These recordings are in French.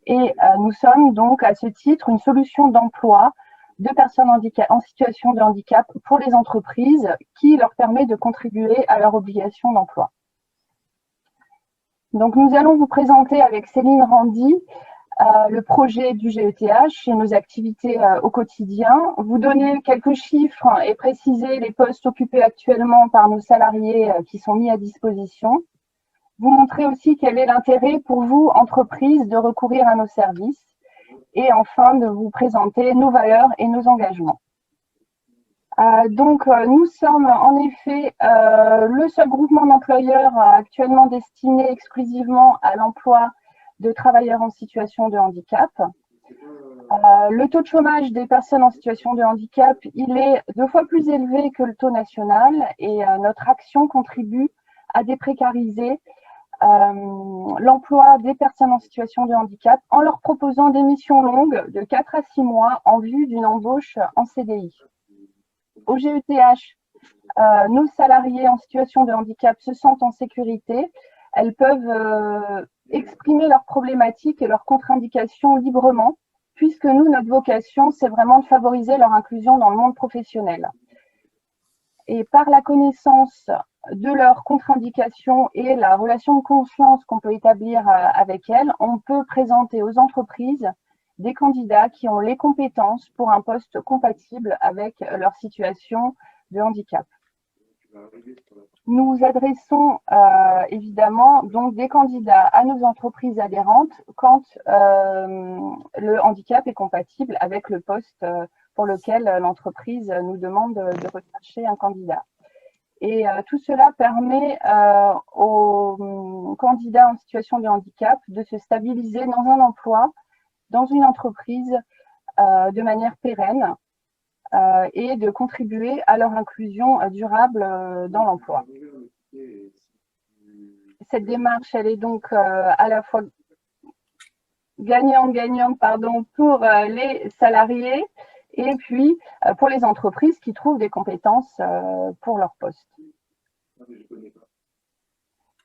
Et nous sommes donc à ce titre une solution d'emploi de personnes en situation de handicap pour les entreprises qui leur permet de contribuer à leur obligation d'emploi. Donc nous allons vous présenter avec Céline Randy le projet du GETH et nos activités au quotidien, vous donner quelques chiffres et préciser les postes occupés actuellement par nos salariés qui sont mis à disposition, vous montrer aussi quel est l'intérêt pour vous, entreprises, de recourir à nos services et enfin de vous présenter nos valeurs et nos engagements. Donc, nous sommes en effet le seul groupement d'employeurs actuellement destiné exclusivement à l'emploi de travailleurs en situation de handicap. Le taux de chômage des personnes en situation de handicap, il est 2 fois plus élevé que le taux national et notre action contribue à déprécariser l'emploi des personnes en situation de handicap en leur proposant des missions longues de 4 à 6 mois en vue d'une embauche en CDI. Au GETH, nos salariés en situation de handicap se sentent en sécurité. Elles peuvent exprimer leurs problématiques et leurs contre-indications librement, puisque nous, notre vocation, c'est vraiment de favoriser leur inclusion dans le monde professionnel. Et par la connaissance de leurs contre-indications et la relation de confiance qu'on peut établir avec elles, on peut présenter aux entreprises des candidats qui ont les compétences pour un poste compatible avec leur situation de handicap. Nous adressons évidemment donc des candidats à nos entreprises adhérentes quand le handicap est compatible avec le poste pour lequel l'entreprise nous demande de rechercher un candidat. Et tout cela permet aux candidats en situation de handicap de se stabiliser dans un emploi, dans une entreprise de manière pérenne et de contribuer à leur inclusion durable dans l'emploi. Cette démarche, elle est donc à la fois gagnante pour les salariés et puis pour les entreprises qui trouvent des compétences pour leur poste.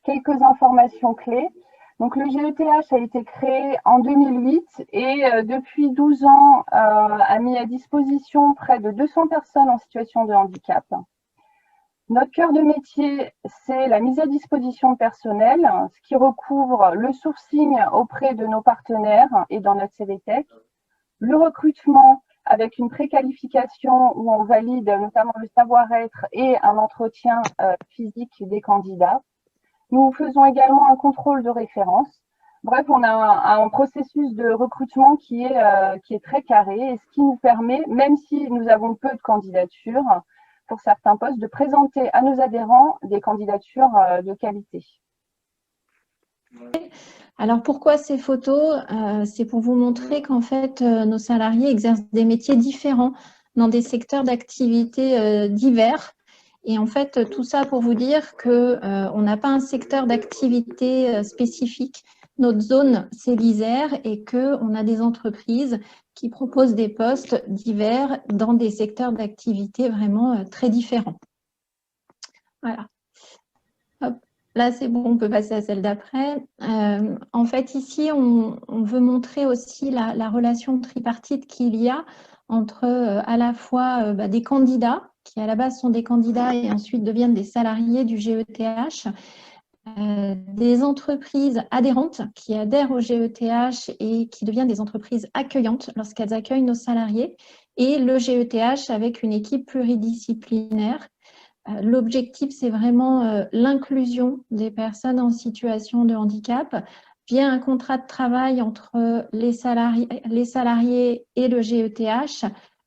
Quelques informations clés. Donc, le GETH a été créé en 2008 et depuis 12 ans a mis à disposition près de 200 personnes en situation de handicap. Notre cœur de métier, c'est la mise à disposition de personnel, ce qui recouvre le sourcing auprès de nos partenaires et dans notre CVTech, le recrutement avec une préqualification où on valide notamment le savoir-être et un entretien physique des candidats. Nous faisons également un contrôle de référence. Bref, on a un processus de recrutement qui est très carré et ce qui nous permet, même si nous avons peu de candidatures pour certains postes, de présenter à nos adhérents des candidatures de qualité. Alors, pourquoi ces photos? C'est pour vous montrer qu'en fait, nos salariés exercent des métiers différents dans des secteurs d'activité divers. Et en fait, tout ça pour vous dire qu'on n'a pas un secteur d'activité spécifique. Notre zone, c'est l'Isère et qu'on a des entreprises qui proposent des postes divers dans des secteurs d'activité vraiment très différents. Voilà. Hop. Là, c'est bon, on peut passer à celle d'après. En fait, ici, on veut montrer aussi la relation tripartite qu'il y a entre à la fois des candidats, qui à la base sont des candidats et ensuite deviennent des salariés du GETH, des entreprises adhérentes qui adhèrent au GETH et qui deviennent des entreprises accueillantes lorsqu'elles accueillent nos salariés, et le GETH avec une équipe pluridisciplinaire. L'objectif, c'est vraiment l'inclusion des personnes en situation de handicap via un contrat de travail entre les salariés et le GETH,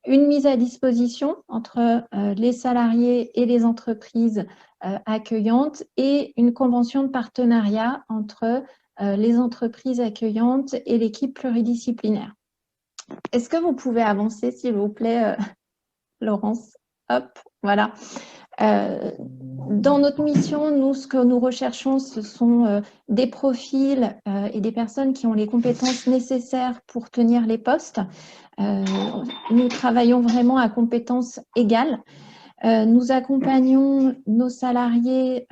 une mise à disposition entre les salariés et les entreprises accueillantes et une convention de partenariat entre les entreprises accueillantes et l'équipe pluridisciplinaire. Est-ce que vous pouvez avancer, s'il vous plaît, Laurence? Hop, voilà. Dans notre mission, nous, ce que nous recherchons, ce sont des profils et des personnes qui ont les compétences nécessaires pour tenir les postes. Nous travaillons vraiment à compétences égales. Nous accompagnons nos salariés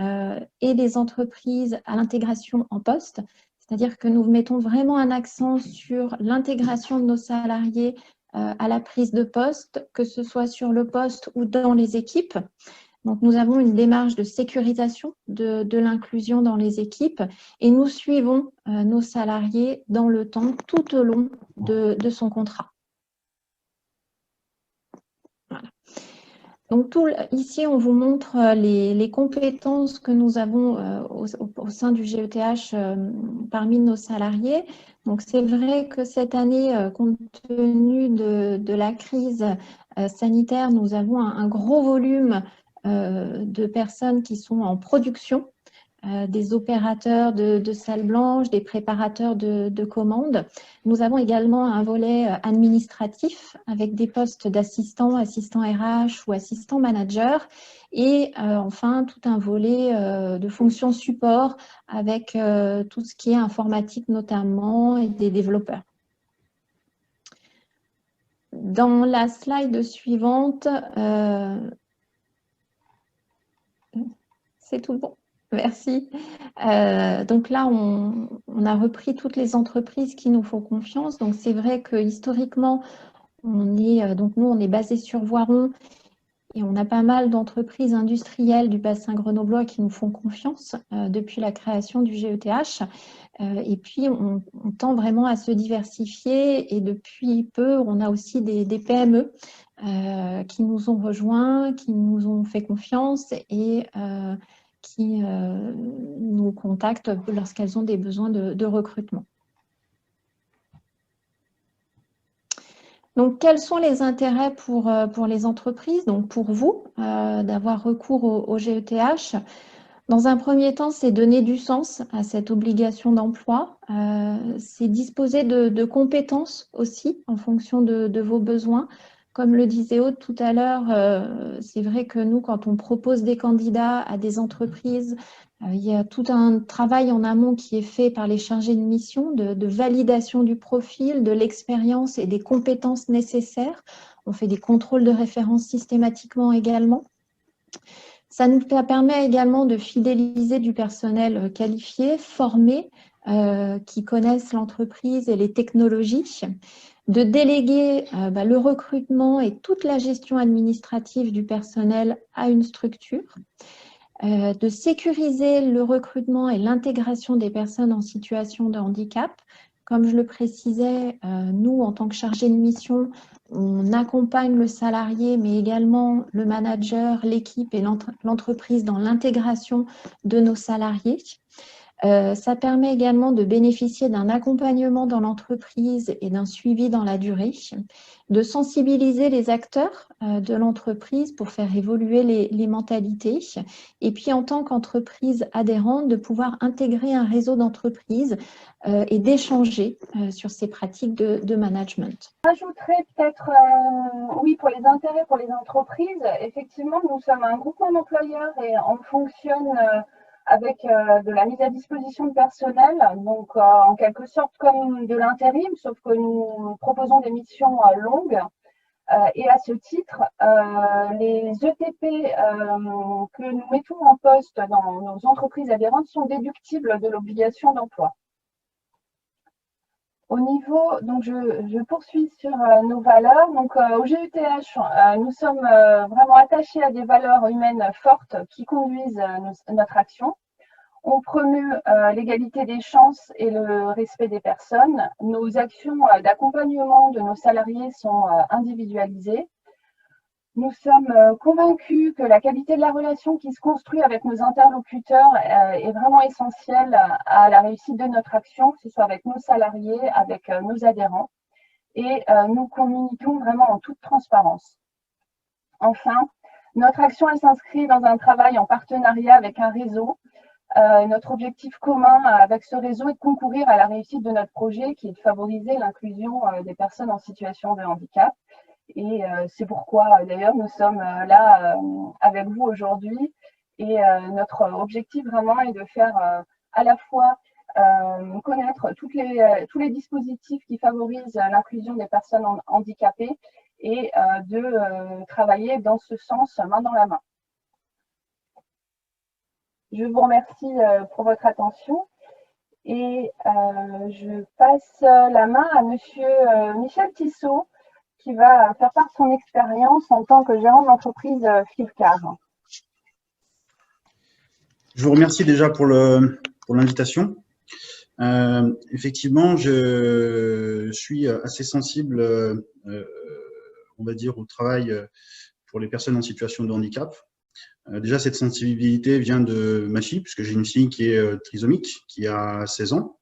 et les entreprises à l'intégration en poste, C'est-à-dire que nous mettons vraiment un accent sur l'intégration de nos salariés à la prise de poste, que ce soit sur le poste ou dans les équipes. Donc, nous avons une démarche de sécurisation de l'inclusion dans les équipes et nous suivons nos salariés dans le temps, tout au long de son contrat. Voilà. Donc, ici, on vous montre les compétences que nous avons au sein du GETH parmi nos salariés. Donc, c'est vrai que cette année, compte tenu de la crise sanitaire, nous avons un gros volume de personnes qui sont en production, des opérateurs de salles blanches, des préparateurs de commandes. Nous avons également un volet administratif avec des postes d'assistants, assistants RH ou assistants managers et enfin tout un volet de fonctions support avec tout ce qui est informatique notamment et des développeurs. Dans la slide suivante, c'est tout bon. Merci. Donc là, on a repris toutes les entreprises qui nous font confiance. Donc c'est vrai que historiquement, nous, on est basé sur Voiron et on a pas mal d'entreprises industrielles du bassin grenoblois qui nous font confiance depuis la création du GETH. Et puis, on tend vraiment à se diversifier et depuis peu, on a aussi des PME qui nous ont rejoints, qui nous ont fait confiance et qui nous contactent lorsqu'elles ont des besoins de recrutement. Donc, quels sont les intérêts pour les entreprises, donc pour vous, d'avoir recours au GETH? Dans un premier temps, c'est donner du sens à cette obligation d'emploi. C'est disposer de compétences aussi en fonction de vos besoins. Comme le disait Aude tout à l'heure, c'est vrai que nous, quand on propose des candidats à des entreprises, il y a tout un travail en amont qui est fait par les chargés de mission de validation du profil, de l'expérience et des compétences nécessaires. On fait des contrôles de référence systématiquement également. Ça nous permet également de fidéliser du personnel qualifié, formé, qui connaissent l'entreprise et les technologies, de déléguer le recrutement et toute la gestion administrative du personnel à une structure, de sécuriser le recrutement et l'intégration des personnes en situation de handicap. Comme je le précisais, nous, en tant que chargés de mission, on accompagne le salarié, mais également le manager, l'équipe et l'entreprise dans l'intégration de nos salariés. Ça permet également de bénéficier d'un accompagnement dans l'entreprise et d'un suivi dans la durée, de sensibiliser les acteurs de l'entreprise pour faire évoluer les mentalités et puis en tant qu'entreprise adhérente, de pouvoir intégrer un réseau d'entreprises et d'échanger sur ces pratiques de management. J'ajouterais peut-être, oui, pour les intérêts pour les entreprises, effectivement, nous sommes un groupement d'employeurs et on fonctionne avec de la mise à disposition de personnel, donc en quelque sorte comme de l'intérim, sauf que nous proposons des missions longues. Et à ce titre, les ETP que nous mettons en poste dans nos entreprises adhérentes sont déductibles de l'obligation d'emploi. Au niveau, donc je poursuis sur nos valeurs. Donc au GETH, nous sommes vraiment attachés à des valeurs humaines fortes qui conduisent notre action. On promeut l'égalité des chances et le respect des personnes. Nos actions d'accompagnement de nos salariés sont individualisées. Nous sommes convaincus que la qualité de la relation qui se construit avec nos interlocuteurs est vraiment essentielle à la réussite de notre action, que ce soit avec nos salariés, avec nos adhérents. Et nous communiquons vraiment en toute transparence. Enfin, notre action elle s'inscrit dans un travail en partenariat avec un réseau. Notre objectif commun avec ce réseau est de concourir à la réussite de notre projet, qui est de favoriser l'inclusion des personnes en situation de handicap. Et c'est pourquoi, d'ailleurs, nous sommes là avec vous aujourd'hui. Et notre objectif vraiment est de faire à la fois connaître tous les dispositifs qui favorisent l'inclusion des personnes handicapées et de travailler dans ce sens main dans la main. Je vous remercie pour votre attention Et je passe la main à monsieur Michel Tissot, qui va faire part de son expérience en tant que gérant d'entreprise Flipkart. Je vous remercie déjà pour l'invitation. Effectivement, je suis assez sensible, on va dire, au travail pour les personnes en situation de handicap. Déjà, cette sensibilité vient de ma fille, puisque j'ai une fille qui est trisomique, qui a 16 ans,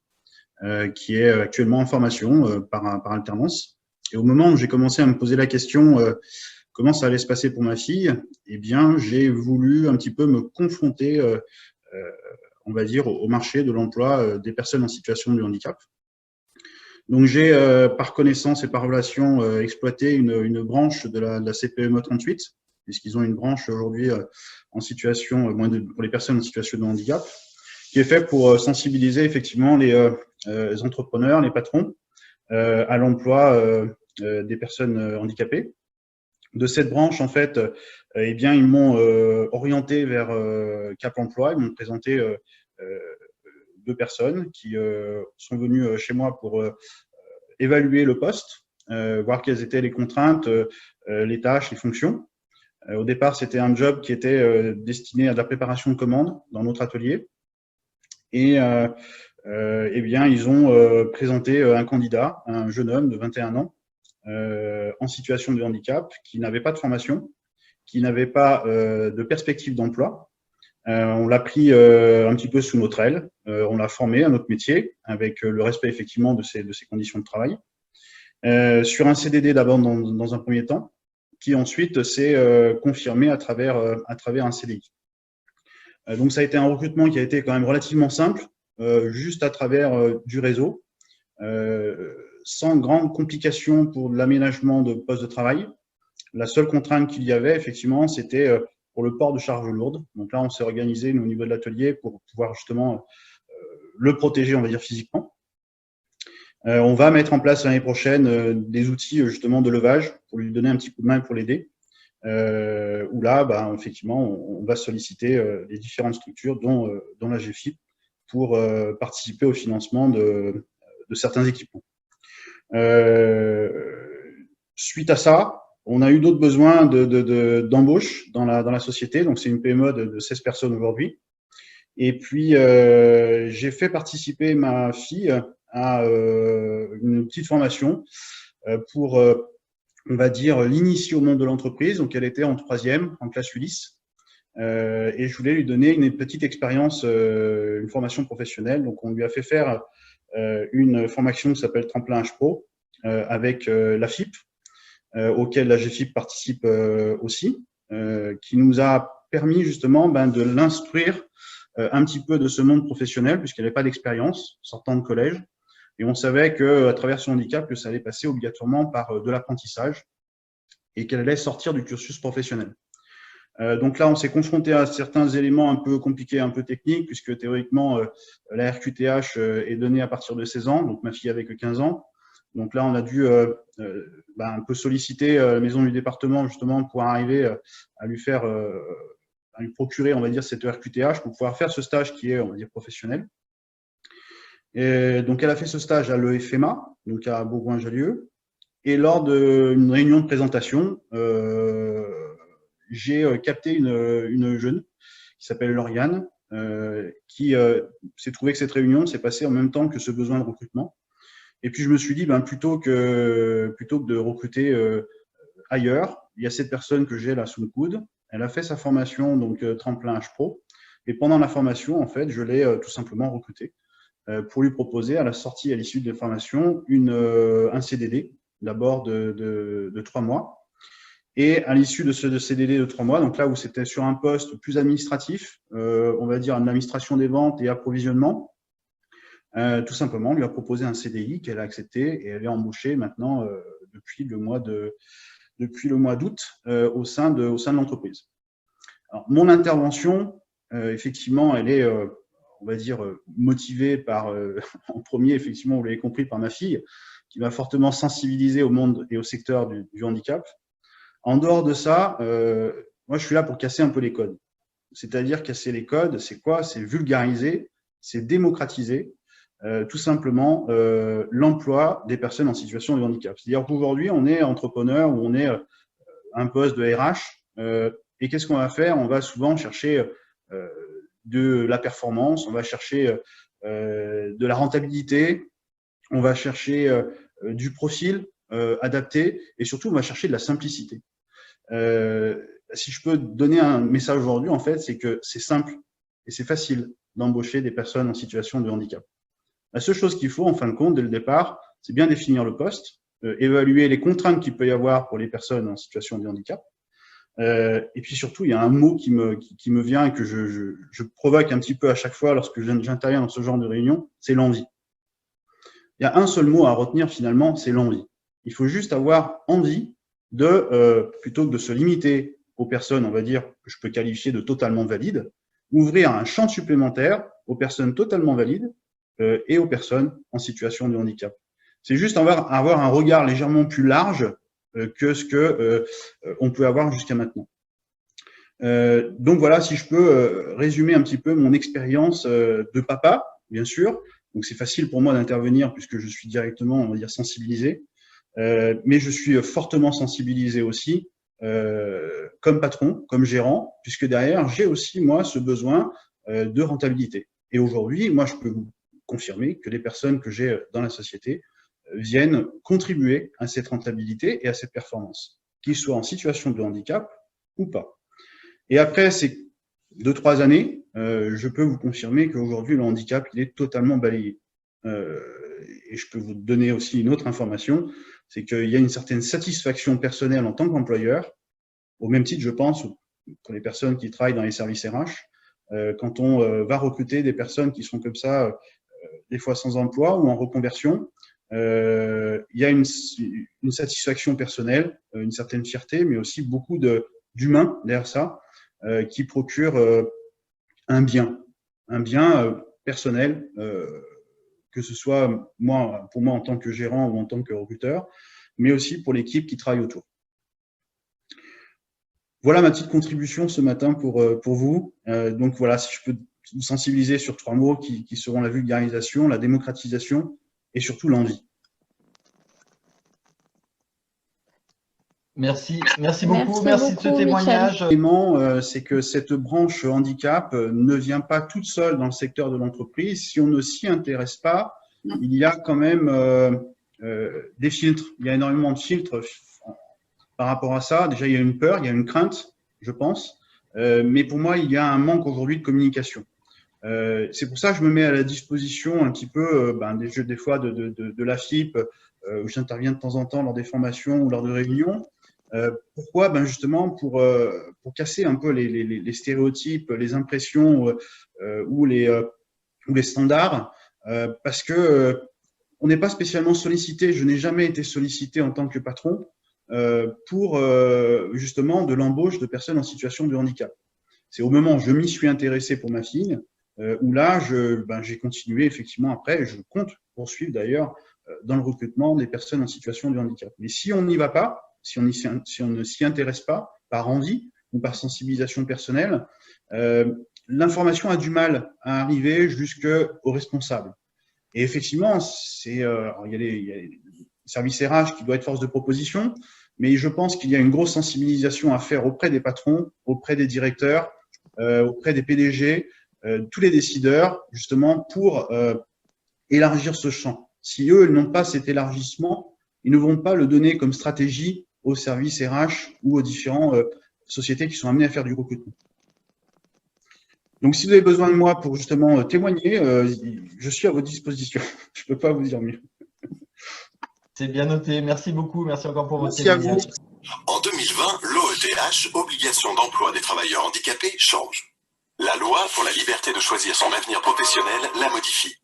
qui est actuellement en formation par alternance. Et au moment où j'ai commencé à me poser la question comment ça allait se passer pour ma fille, eh bien, j'ai voulu un petit peu me confronter on va dire, au marché de l'emploi des personnes en situation de handicap. Donc, j'ai, par connaissance et par relation, exploité une branche de la CPME 38, puisqu'ils ont une branche aujourd'hui en situation, pour les personnes en situation de handicap, qui est fait pour sensibiliser effectivement les entrepreneurs, les patrons, à l'emploi des personnes handicapées. De cette branche, en fait, eh bien, ils m'ont orienté vers Cap Emploi. Ils m'ont présenté 2 personnes qui sont venues chez moi pour évaluer le poste, voir quelles étaient les contraintes, les tâches, les fonctions. Au départ, c'était un job qui était destiné à de la préparation de commandes dans notre atelier. Et eh bien, ils ont présenté un candidat, un jeune homme de 21 ans, en situation de handicap, qui n'avait pas de formation, qui n'avait pas de perspective d'emploi. On l'a pris un petit peu sous notre aile, on l'a formé à notre métier, avec le respect effectivement de ses conditions de travail, sur un CDD d'abord dans un premier temps, qui ensuite s'est confirmé à travers un CDI. Donc ça a été un recrutement qui a été quand même relativement simple, juste à travers du réseau, sans grande complication pour l'aménagement de poste de travail. La seule contrainte qu'il y avait, effectivement, c'était pour le port de charges lourdes. Donc là, on s'est organisé au niveau de l'atelier pour pouvoir justement le protéger, on va dire, physiquement. On va mettre en place l'année prochaine des outils justement de levage pour lui donner un petit coup de main pour l'aider. Où là, effectivement, on va solliciter les différentes structures, dont la GFIP, pour participer au financement de certains équipements. Suite à ça, on a eu d'autres besoins d'embauche dans la société. Donc, c'est une PME de 16 personnes aujourd'hui. Et puis, j'ai fait participer ma fille à une petite formation pour, on va dire, l'initier au monde de l'entreprise. Donc, elle était en 3e, en classe Ulysse. Et je voulais lui donner une petite expérience, une formation professionnelle. Donc, on lui a fait faire une formation qui s'appelle Tremplin H Pro avec la FIP, auquel la GFIP participe aussi, qui nous a permis justement de l'instruire un petit peu de ce monde professionnel, puisqu'elle n'avait pas d'expérience sortant de collège. Et on savait qu'à travers son handicap, que ça allait passer obligatoirement par de l'apprentissage et qu'elle allait sortir du cursus professionnel. Donc là, on s'est confronté à certains éléments un peu compliqués, un peu techniques, puisque théoriquement, la RQTH est donnée à partir de 16 ans, donc ma fille avait que 15 ans. Donc là, on a dû un peu solliciter la maison du département justement pour arriver à lui faire, à lui procurer, on va dire, cette RQTH pour pouvoir faire ce stage qui est, on va dire, professionnel. Et donc, elle a fait ce stage à l'EFMA, donc à Bourgoin-Jallieu. Et lors d'une réunion de présentation, j'ai capté une jeune qui s'appelle Lauriane, qui s'est trouvé que cette réunion s'est passée en même temps que ce besoin de recrutement. Et puis, je me suis dit, plutôt que de recruter ailleurs, il y a cette personne que j'ai là sous le coude. Elle a fait sa formation, donc Tremplin H Pro. Et pendant la formation, en fait, je l'ai tout simplement recrutée pour lui proposer à la sortie, à l'issue de la formation, un CDD, d'abord de 3 mois. Et à l'issue de ce CDD de 3 mois, donc là où c'était sur un poste plus administratif, on va dire administration des ventes et approvisionnement, tout simplement, on lui a proposé un CDI qu'elle a accepté et elle est embauchée maintenant depuis le mois d'août au sein de l'entreprise. Alors, mon intervention, effectivement, elle est, on va dire, motivée par, en premier, effectivement, vous l'avez compris, par ma fille, qui m'a fortement sensibilisé au monde et au secteur du handicap. En dehors de ça, moi, je suis là pour casser un peu les codes. C'est-à-dire casser les codes, c'est quoi? C'est vulgariser, c'est démocratiser tout simplement l'emploi des personnes en situation de handicap. C'est-à-dire qu'aujourd'hui, on est entrepreneur ou on est à un poste de RH, et qu'est-ce qu'on va faire? On va souvent chercher de la performance, on va chercher de la rentabilité, on va chercher du profil adapté, et surtout, on va chercher de la simplicité. Si je peux donner un message aujourd'hui, en fait, c'est que c'est simple et c'est facile d'embaucher des personnes en situation de handicap. La seule chose qu'il faut, en fin de compte, dès le départ, c'est bien définir le poste, évaluer les contraintes qu'il peut y avoir pour les personnes en situation de handicap. Et puis surtout, il y a un mot qui me vient et que je provoque un petit peu à chaque fois lorsque j'interviens dans ce genre de réunion, c'est l'envie. Il y a un seul mot à retenir finalement, c'est l'envie. Il faut juste avoir envie plutôt que de se limiter aux personnes, on va dire, que je peux qualifier de totalement valides, ouvrir un champ supplémentaire aux personnes totalement valides et aux personnes en situation de handicap. C'est juste avoir un regard légèrement plus large que ce que on peut avoir jusqu'à maintenant. Donc voilà, si je peux résumer un petit peu mon expérience de papa, bien sûr. Donc c'est facile pour moi d'intervenir puisque je suis directement, on va dire, sensibilisé. Mais je suis fortement sensibilisé aussi comme patron, comme gérant, puisque derrière, j'ai aussi, moi, ce besoin de rentabilité. Et aujourd'hui, moi, je peux vous confirmer que les personnes que j'ai dans la société viennent contribuer à cette rentabilité et à cette performance, qu'ils soient en situation de handicap ou pas. Et après ces 2-3 années, je peux vous confirmer qu'aujourd'hui, le handicap, il est totalement balayé. Et je peux vous donner aussi une autre information, c'est qu'il y a une certaine satisfaction personnelle en tant qu'employeur, au même titre, je pense, pour les personnes qui travaillent dans les services RH, quand on va recruter des personnes qui sont comme ça, des fois sans emploi ou en reconversion, il y a une satisfaction personnelle, une certaine fierté, mais aussi beaucoup d'humain derrière ça, qui procure un bien personnel, que ce soit pour moi en tant que gérant ou en tant que recruteur, mais aussi pour l'équipe qui travaille autour. Voilà ma petite contribution ce matin pour vous. Donc voilà, si je peux vous sensibiliser sur 3 mots qui seront la vulgarisation, la démocratisation et surtout l'envie. Merci beaucoup, merci de ce témoignage. C'est que cette branche handicap ne vient pas toute seule dans le secteur de l'entreprise. Si on ne s'y intéresse pas, il y a quand même des filtres. Il y a énormément de filtres par rapport à ça. Déjà, il y a une peur, il y a une crainte, je pense. Mais pour moi, il y a un manque aujourd'hui de communication. C'est pour ça que je me mets à la disposition un petit peu des fois de la FIP, où j'interviens de temps en temps lors des formations ou lors de réunions. Pourquoi? Justement pour casser un peu les stéréotypes, les impressions ou les standards, parce que on n'est pas spécialement sollicité. Je n'ai jamais été sollicité en tant que patron pour justement de l'embauche de personnes en situation de handicap. C'est au moment où je m'y suis intéressé pour ma fille où là j'ai continué effectivement après. Je compte poursuivre d'ailleurs dans le recrutement des personnes en situation de handicap. Mais si on n'y va pas, si on ne s'y intéresse pas, par envie ou par sensibilisation personnelle, l'information a du mal à arriver jusqu'aux responsables. Et effectivement, il y a les services RH qui doivent être force de proposition, mais je pense qu'il y a une grosse sensibilisation à faire auprès des patrons, auprès des directeurs, auprès des PDG, tous les décideurs, justement, pour élargir ce champ. Si eux n'ont pas cet élargissement, ils ne vont pas le donner comme stratégie aux services RH ou aux différentes sociétés qui sont amenées à faire du recrutement. Donc, si vous avez besoin de moi pour justement témoigner, je suis à votre disposition. Je ne peux pas vous dire mieux. C'est bien noté. Merci beaucoup. Merci encore pour votre témoignage. En 2020, l'OETH, obligation d'emploi des travailleurs handicapés, change. La loi pour la liberté de choisir son avenir professionnel la modifie.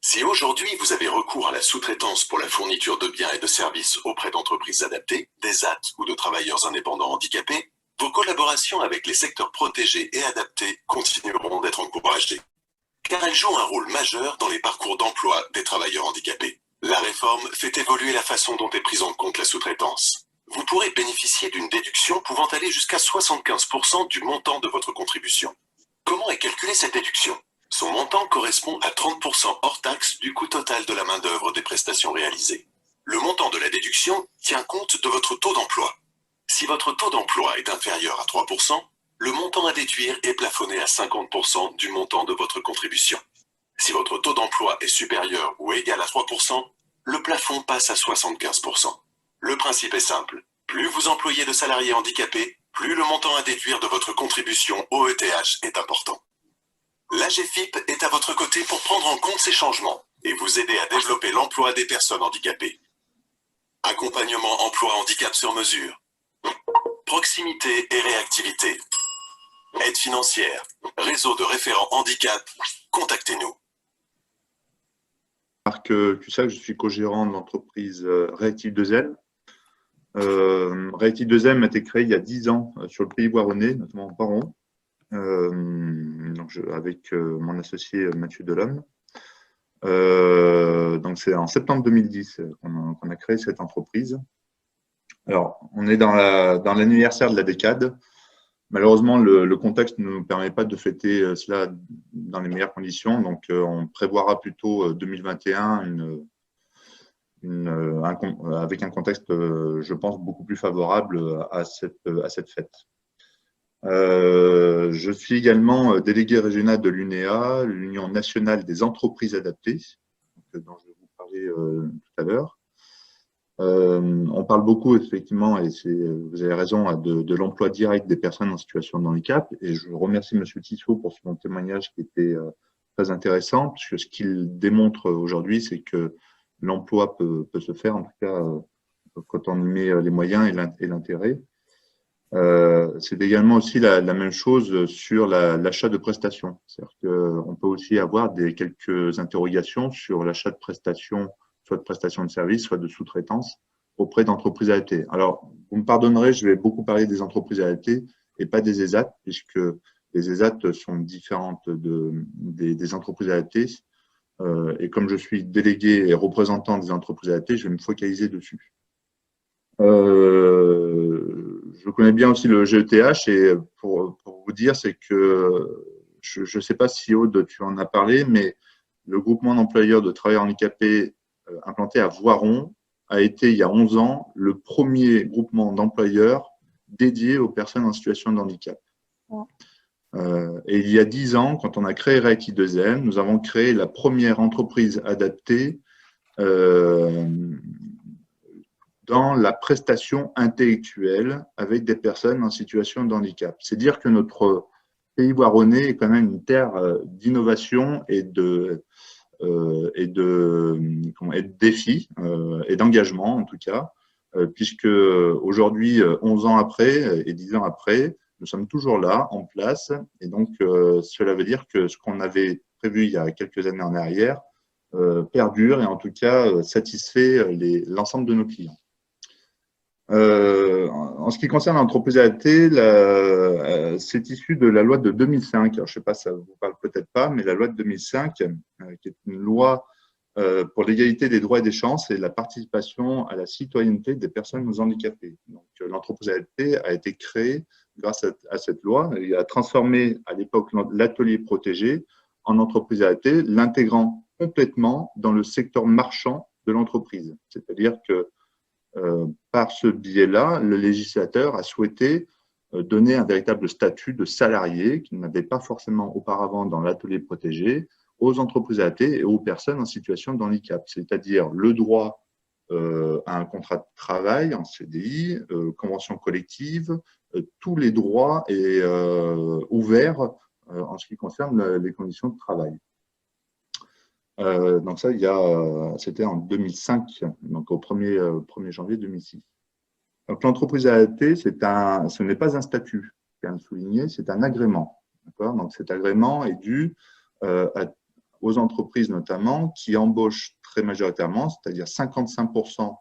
Si aujourd'hui vous avez recours à la sous-traitance pour la fourniture de biens et de services auprès d'entreprises adaptées, des AT ou de travailleurs indépendants handicapés, vos collaborations avec les secteurs protégés et adaptés continueront d'être encouragées, car elles jouent un rôle majeur dans les parcours d'emploi des travailleurs handicapés. La réforme fait évoluer la façon dont est prise en compte la sous-traitance. Vous pourrez bénéficier d'une déduction pouvant aller jusqu'à 75% du montant de votre contribution. Comment est calculée cette déduction ? Son montant correspond à 30% hors taxe du coût total de la main-d'œuvre des prestations réalisées. Le montant de la déduction tient compte de votre taux d'emploi. Si votre taux d'emploi est inférieur à 3%, le montant à déduire est plafonné à 50% du montant de votre contribution. Si votre taux d'emploi est supérieur ou égal à 3%, le plafond passe à 75%. Le principe est simple. Plus vous employez de salariés handicapés, plus le montant à déduire de votre contribution au ETH est important. L'AGFIP est à votre côté pour prendre en compte ces changements et vous aider à développer l'emploi des personnes handicapées. Accompagnement emploi handicap sur mesure. Proximité et réactivité. Aide financière. Réseau de référents handicap. Contactez-nous. Marc Cussac, je suis co-gérant de l'entreprise Réactive 2M. Réactive 2M a été créée il y a 10 ans sur le pays voironnais, notamment en Paron, avec mon associé Mathieu Delhomme. Donc c'est en septembre 2010 qu'on a créé cette entreprise. Alors, on est dans l'anniversaire de la décade. Malheureusement, le contexte ne nous permet pas de fêter cela dans les meilleures conditions. Donc, on prévoira plutôt 2021 avec un contexte, je pense, beaucoup plus favorable à cette fête. Je suis également délégué régional de l'UNEA, l'Union nationale des entreprises adaptées, dont je vais vous parler tout à l'heure. On parle beaucoup, effectivement, et vous avez raison, de l'emploi direct des personnes en situation de handicap. Et je remercie M. Tissot pour son témoignage qui était très intéressant, puisque ce qu'il démontre aujourd'hui, c'est que l'emploi peut se faire, en tout cas, quand on y met les moyens et l'intérêt. C'est également aussi la même chose sur l'achat de prestations. C'est-à-dire qu'on peut aussi avoir quelques interrogations sur l'achat de prestations, soit de prestations de services, soit de sous-traitance auprès d'entreprises adaptées. Alors, vous me pardonnerez, je vais beaucoup parler des entreprises adaptées et pas des ESAT, puisque les ESAT sont différentes des entreprises adaptées. Et comme je suis délégué et représentant des entreprises adaptées, je vais me focaliser dessus. Je connais bien aussi le GETH et pour vous dire, c'est que je ne sais pas si Aude, tu en as parlé, mais le groupement d'employeurs de travailleurs handicapés implanté à Voiron a été, il y a 11 ans, le premier groupement d'employeurs dédié aux personnes en situation de handicap. Et il y a 10 ans, quand on a créé Réactive 2M, nous avons créé la première entreprise adaptée dans la prestation intellectuelle avec des personnes en situation de handicap. C'est dire que notre pays voironnais est quand même une terre d'innovation et de défis et d'engagement en tout cas, puisque aujourd'hui, 11 ans après et 10 ans après, nous sommes toujours là, en place, et donc cela veut dire que ce qu'on avait prévu il y a quelques années en arrière perdure et en tout cas satisfait l'ensemble de nos clients. En ce qui concerne l'entreprise adaptée, c'est issu de la loi de 2005. Alors, je ne sais pas, ça ne vous parle peut-être pas, mais la loi de 2005, qui est une loi pour l'égalité des droits et des chances et la participation à la citoyenneté des personnes handicapées. Donc, l'entreprise adaptée a été créée grâce à cette loi. Il a transformé à l'époque l'atelier protégé en entreprise adaptée, l'intégrant complètement dans le secteur marchand de l'entreprise. C'est-à-dire que par ce biais-là, le législateur a souhaité donner un véritable statut de salarié qu'il n'avait pas forcément auparavant dans l'atelier protégé aux entreprises adaptées et aux personnes en situation de handicap, c'est-à-dire le droit à un contrat de travail en CDI, convention collective, tous les droits et ouverts en ce qui concerne les conditions de travail. Donc ça, c'était en 2005, donc au 1er janvier 2006. Donc l'entreprise adaptée, ce n'est pas un statut, je tiens à le souligner, c'est un agrément. Donc cet agrément est dû aux entreprises notamment qui embauchent très majoritairement, c'est-à-dire 55%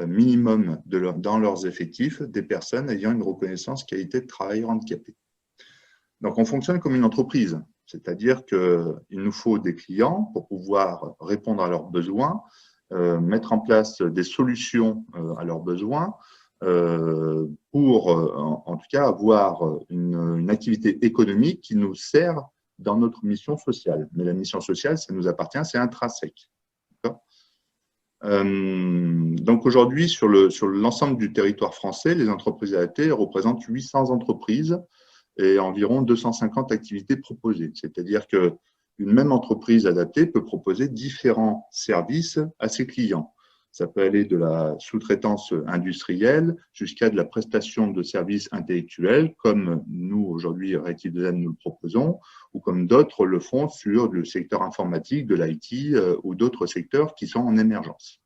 minimum dans leurs effectifs, des personnes ayant une reconnaissance qualité de travailleur handicapé. Donc on fonctionne comme une entreprise. C'est-à-dire qu'il nous faut des clients pour pouvoir répondre à leurs besoins, mettre en place des solutions à leurs besoins, pour en tout cas avoir une activité économique qui nous sert dans notre mission sociale. Mais la mission sociale, ça nous appartient, c'est intrinsèque. Donc aujourd'hui, sur l'ensemble du territoire français, les entreprises adaptées représentent 800 entreprises et environ 250 activités proposées. C'est-à-dire qu'une même entreprise adaptée peut proposer différents services à ses clients. Ça peut aller de la sous-traitance industrielle jusqu'à de la prestation de services intellectuels, comme nous, aujourd'hui, Réactive Design, nous le proposons, ou comme d'autres le font sur le secteur informatique, de l'IT ou d'autres secteurs qui sont en émergence.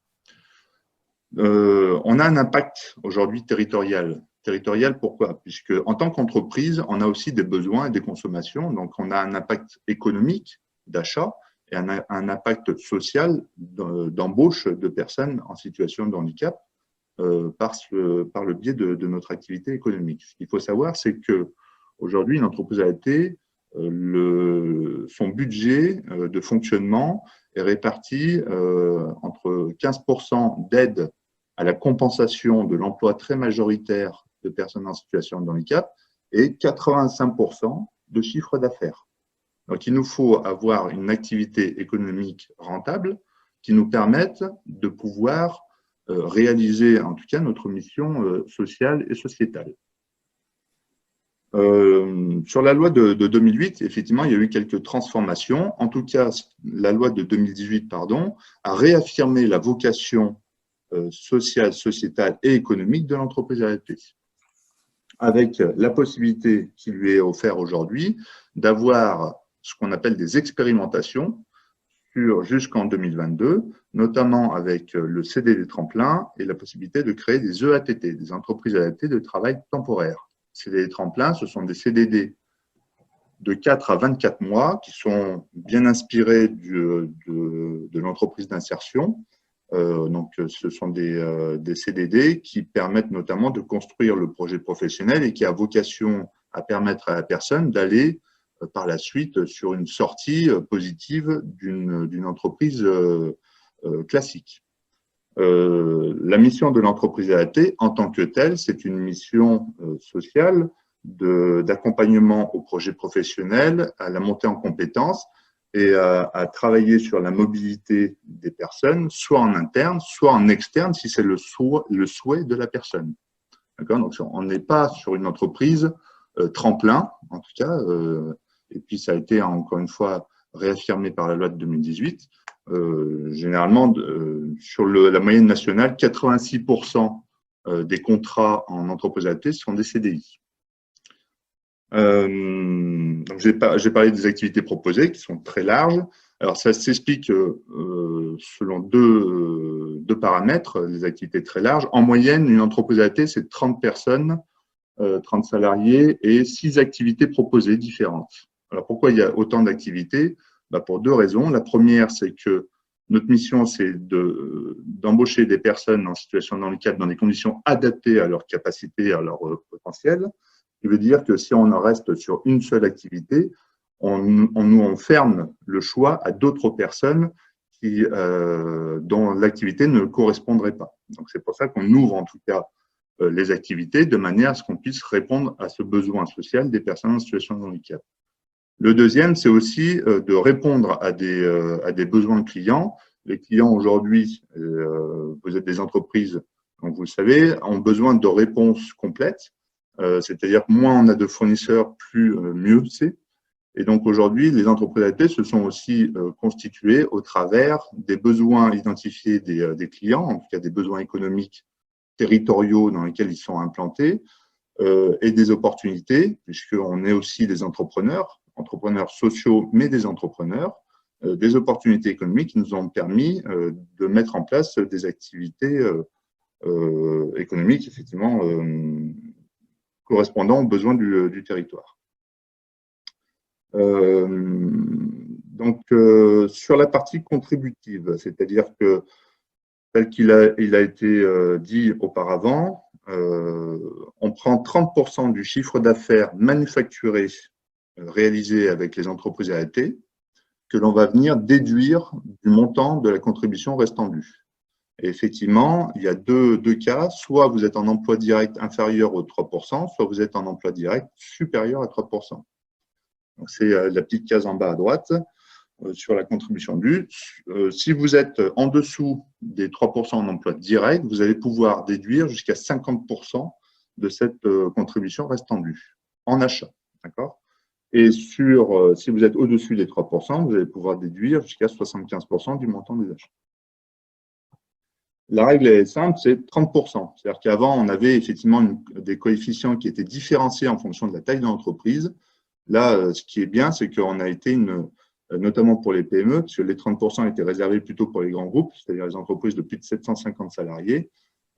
On a un impact aujourd'hui territorial. Territorial, pourquoi? Puisque en tant qu'entreprise, on a aussi des besoins et des consommations. Donc, on a un impact économique d'achat et un impact social d'embauche de personnes en situation de handicap par le biais de notre activité économique. Ce qu'il faut savoir, c'est qu'aujourd'hui, une entreprise adaptée, son budget de fonctionnement est réparti entre 15% d'aide à la compensation de l'emploi très majoritaire de personnes en situation de handicap et 85% de chiffre d'affaires. Donc, il nous faut avoir une activité économique rentable qui nous permette de pouvoir réaliser, en tout cas, notre mission sociale et sociétale. Sur la loi de 2008, effectivement, il y a eu quelques transformations. En tout cas, la loi de 2018, pardon, a réaffirmé la vocation sociale, sociétale et économique de l'entreprise adaptée, avec la possibilité qui lui est offerte aujourd'hui d'avoir ce qu'on appelle des expérimentations jusqu'en 2022, notamment avec le CDD tremplin et la possibilité de créer des EATT, des entreprises adaptées de travail temporaire. CDD tremplin, ce sont des CDD de 4 à 24 mois qui sont bien inspirés de l'entreprise d'insertion. Donc, ce sont des CDD qui permettent notamment de construire le projet professionnel et qui a vocation à permettre à la personne d'aller par la suite sur une sortie positive d'une entreprise classique. La mission de l'entreprise adaptée, en tant que telle, c'est une mission sociale d'accompagnement au projet professionnel, à la montée en compétences et à travailler sur la mobilité des personnes, soit en interne, soit en externe, si c'est le souhait de la personne. Donc, on n'est pas sur une entreprise tremplin, en tout cas, et puis ça a été encore une fois réaffirmé par la loi de 2018. Généralement, sur la moyenne nationale, 86% des contrats en entreprise adaptée sont des CDI. J'ai parlé des activités proposées qui sont très larges. Alors, ça s'explique selon deux paramètres, les activités très larges. En moyenne, une entreprise adaptée, c'est 30 personnes, 30 salariés et 6 activités proposées différentes. Alors, pourquoi il y a autant d'activités? Pour 2 raisons. La première, c'est que notre mission, c'est d'embaucher des personnes en situation de handicap dans des conditions adaptées à leurs capacités, à leur potentiel. Ce qui veut dire que si on en reste sur une seule activité, on ferme le choix à d'autres personnes dont l'activité ne correspondrait pas. Donc, c'est pour ça qu'on ouvre en tout cas les activités de manière à ce qu'on puisse répondre à ce besoin social des personnes en situation de handicap. Le deuxième, c'est aussi de répondre à des besoins clients. Les clients aujourd'hui, vous êtes des entreprises, donc vous le savez, ont besoin de réponses complètes. C'est-à-dire que moins on a de fournisseurs, mieux c'est. Et donc aujourd'hui, les entreprises adaptées se sont aussi constituées au travers des besoins identifiés des clients, en tout cas des besoins économiques territoriaux dans lesquels ils sont implantés, et des opportunités, puisqu'on est aussi des entrepreneurs sociaux, mais des entrepreneurs, des opportunités économiques qui nous ont permis de mettre en place des activités économiques, effectivement, correspondant aux besoins du territoire. Donc, sur la partie contributive, c'est-à-dire que, tel qu'il a été dit auparavant, on prend 30% du chiffre d'affaires manufacturé réalisé avec les entreprises adaptées que l'on va venir déduire du montant de la contribution restant due. Et effectivement, il y a deux cas, soit vous êtes en emploi direct inférieur aux 3%, soit vous êtes en emploi direct supérieur à 3%. C'est la petite case en bas à droite sur la contribution due. Si vous êtes en dessous des 3% en emploi direct, vous allez pouvoir déduire jusqu'à 50% de cette contribution restant due en achat. D'accord ? Et si vous êtes au-dessus des 3%, vous allez pouvoir déduire jusqu'à 75% du montant des achats. La règle est simple, c'est 30%. C'est-à-dire qu'avant, on avait effectivement des coefficients qui étaient différenciés en fonction de la taille de l'entreprise. Là, ce qui est bien, c'est qu'on a été, notamment pour les PME, parce que les 30% étaient réservés plutôt pour les grands groupes, c'est-à-dire les entreprises de plus de 750 salariés.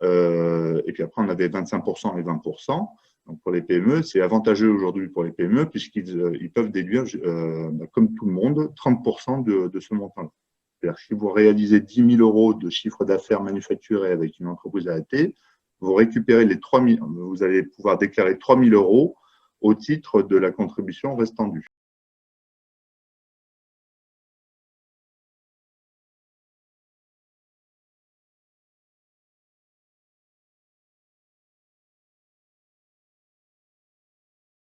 Et puis après, on avait 25% et 20%. Donc pour les PME, c'est avantageux aujourd'hui pour les PME puisqu'ils peuvent déduire, comme tout le monde, 30% de ce montant-là. C'est-à-dire que si vous réalisez 10 000 € de chiffre d'affaires manufacturé avec une entreprise AAT, vous récupérez les 3 000, vous allez pouvoir déclarer 3 000 € au titre de la contribution restant due.